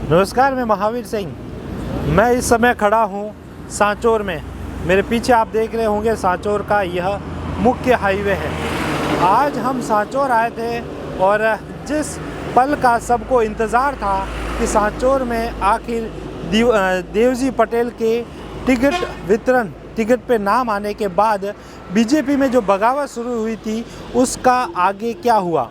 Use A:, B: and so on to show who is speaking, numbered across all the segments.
A: नमस्कार, मैं महावीर सिंह। मैं इस समय खड़ा हूँ सांचौर में। मेरे पीछे आप देख रहे होंगे सांचौर का यह मुख्य हाईवे है। आज हम सांचौर आए थे और जिस पल का सबको इंतज़ार था कि सांचौर में आखिर देवजी पटेल के टिकट पे नाम आने के बाद बीजेपी में जो बगावत शुरू हुई थी उसका आगे क्या हुआ।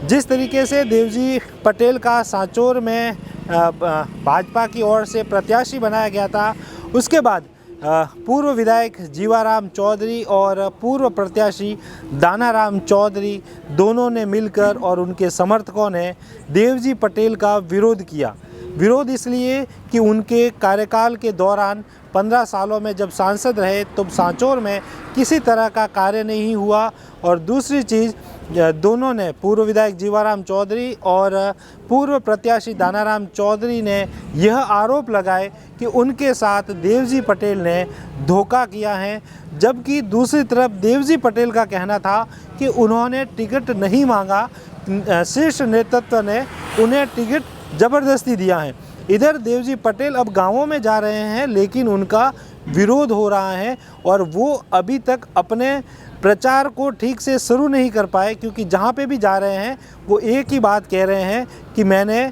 A: जिस तरीके से देवजी पटेल का सांचौर में भाजपा की ओर से प्रत्याशी बनाया गया था, उसके बाद पूर्व विधायक जीवाराम चौधरी और पूर्व प्रत्याशी दानाराम चौधरी दोनों ने मिलकर और उनके समर्थकों ने देवजी पटेल का विरोध किया। विरोध इसलिए कि उनके कार्यकाल के दौरान 15 सालों में जब सांसद रहे तो सांचौर में किसी तरह का कार्य नहीं हुआ। और दूसरी चीज़, दोनों ने, पूर्व विधायक जीवाराम चौधरी और पूर्व प्रत्याशी दानाराम चौधरी ने यह आरोप लगाए कि उनके साथ देवजी पटेल ने धोखा किया है। जबकि दूसरी तरफ देवजी पटेल का कहना था कि उन्होंने टिकट नहीं मांगा, शीर्ष नेतृत्व ने उन्हें टिकट ज़बरदस्ती दिया है। इधर देवजी पटेल अब गांवों में जा रहे हैं लेकिन उनका विरोध हो रहा है और वो अभी तक अपने प्रचार को ठीक से शुरू नहीं कर पाए, क्योंकि जहाँ पे भी जा रहे हैं वो एक ही बात कह रहे हैं कि मैंने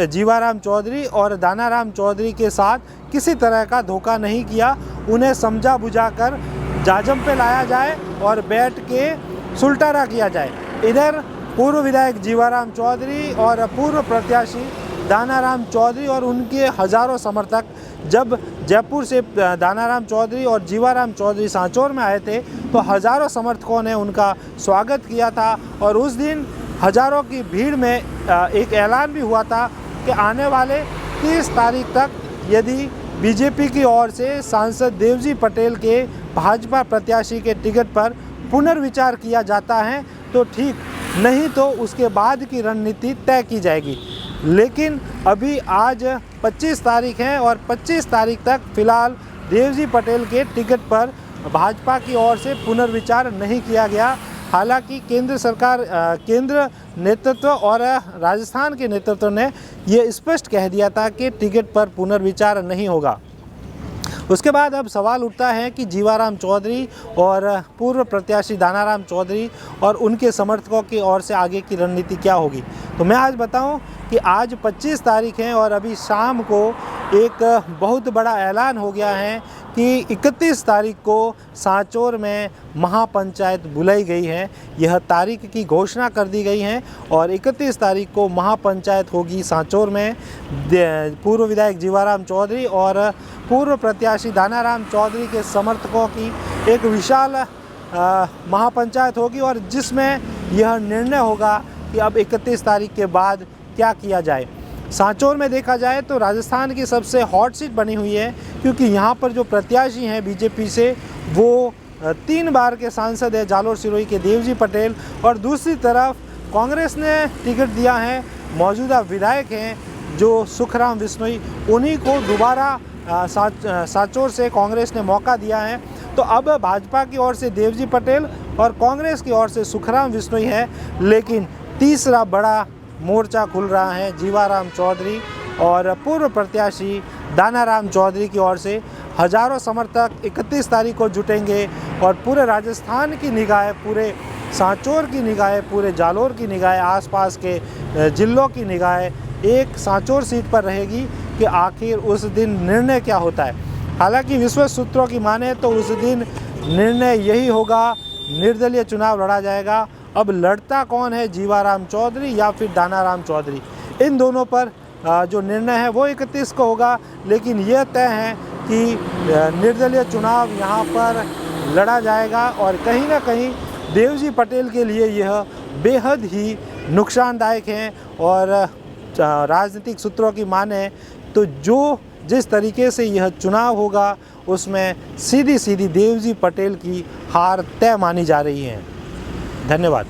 A: जीवाराम चौधरी और दानाराम चौधरी के साथ किसी तरह का धोखा नहीं किया। उन्हें समझा बुझाकर जाजम पे लाया जाए और बैठ के सुलटारा किया जाए। इधर पूर्व विधायक जीवाराम चौधरी और पूर्व प्रत्याशी दानाराम चौधरी और उनके हज़ारों समर्थक जब जयपुर से दानाराम चौधरी और जीवाराम चौधरी सांचौर में आए थे तो हज़ारों समर्थकों ने उनका स्वागत किया था। और उस दिन हज़ारों की भीड़ में एक ऐलान भी हुआ था कि आने वाले 30 तारीख तक यदि बीजेपी की ओर से सांसद देवजी पटेल के भाजपा प्रत्याशी के टिकट पर पुनर्विचार किया जाता है तो ठीक, नहीं तो उसके बाद की रणनीति तय की जाएगी। लेकिन अभी आज 25 तारीख है और 25 तारीख तक फ़िलहाल देवजी पटेल के टिकट पर भाजपा की ओर से पुनर्विचार नहीं किया गया। हालांकि केंद्र सरकार, केंद्र नेतृत्व और राजस्थान के नेतृत्व ने ये स्पष्ट कह दिया था कि टिकट पर पुनर्विचार नहीं होगा। उसके बाद अब सवाल उठता है कि जीवाराम चौधरी और पूर्व प्रत्याशी दानाराम चौधरी और उनके समर्थकों की ओर से आगे की रणनीति क्या होगी। तो मैं आज बताऊं कि आज 25 तारीख है और अभी शाम को एक बहुत बड़ा ऐलान हो गया है कि 31 तारीख को सांचौर में महापंचायत बुलाई गई है। यह तारीख की घोषणा कर दी गई है और 31 तारीख को महापंचायत होगी सांचौर में। पूर्व विधायक जीवाराम चौधरी और पूर्व प्रत्याशी दानाराम चौधरी के समर्थकों की एक विशाल महापंचायत होगी और जिसमें यह निर्णय होगा कि अब 31 तारीख के बाद क्या किया जाए। सांचौर में देखा जाए तो राजस्थान की सबसे हॉट सीट बनी हुई है, क्योंकि यहाँ पर जो प्रत्याशी हैं बीजेपी से वो 3 बार के सांसद है जालोर सिरोही के देवजी पटेल, और दूसरी तरफ कांग्रेस ने टिकट दिया है, मौजूदा विधायक हैं जो सुखराम विश्नोई, उन्हीं को दोबारा सांचौर से कांग्रेस ने मौका दिया है। तो अब भाजपा की ओर से देवजी पटेल और कांग्रेस की ओर से सुखराम विश्नोई है, लेकिन तीसरा बड़ा मोर्चा खुल रहा है जीवाराम चौधरी और पूर्व प्रत्याशी दानाराम चौधरी की ओर से। हज़ारों समर्थक 31 तारीख को जुटेंगे और पूरे राजस्थान की निगाहें, पूरे सांचौर की निगाहें, पूरे जालोर की निगाहें, आसपास के जिलों की निगाहें एक सांचौर सीट पर रहेगी कि आखिर उस दिन निर्णय क्या होता है। हालांकि विश्वस्त सूत्रों की माने तो उस दिन निर्णय यही होगा, निर्दलीय चुनाव लड़ा जाएगा। अब लड़ता कौन है, जीवाराम चौधरी या फिर दानाराम चौधरी, इन दोनों पर जो निर्णय है वो 31 को होगा। लेकिन यह तय है कि निर्दलीय चुनाव यहाँ पर लड़ा जाएगा और कहीं ना कहीं देवजी पटेल के लिए यह बेहद ही नुकसानदायक है। और राजनीतिक सूत्रों की माने तो जिस तरीके से यह चुनाव होगा उसमें सीधी सीधी देवजी पटेल की हार तय मानी जा रही है। धन्यवाद।